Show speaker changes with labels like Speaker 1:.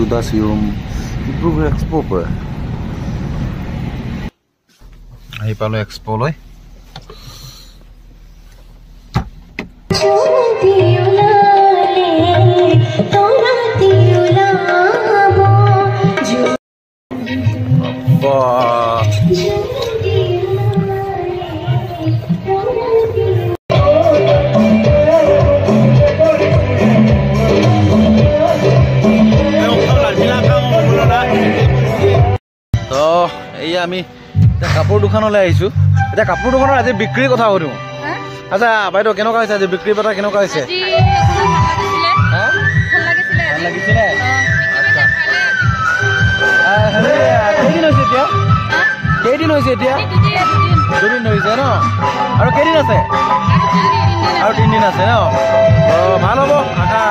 Speaker 1: Gurudasyum Dibrugarh Expo পৰা আহি পালো এক্সপো লৈ আমি কাপোৰ দোকানলৈ আহিছো এটা কাপোৰ দোকানৰ আজি বিক্ৰীৰ কথা সুধো আচ্ছা বাইদেউ কেনেকুৱা হৈছে আজি বিক্ৰী বটা কেনেকুৱা হৈছে কেইদিন হৈছে এতিয়া দুদিন হৈছে ন আৰু কেইদিন আছে আৰু 3 দিন আছে ন ভাল হ'ব আশা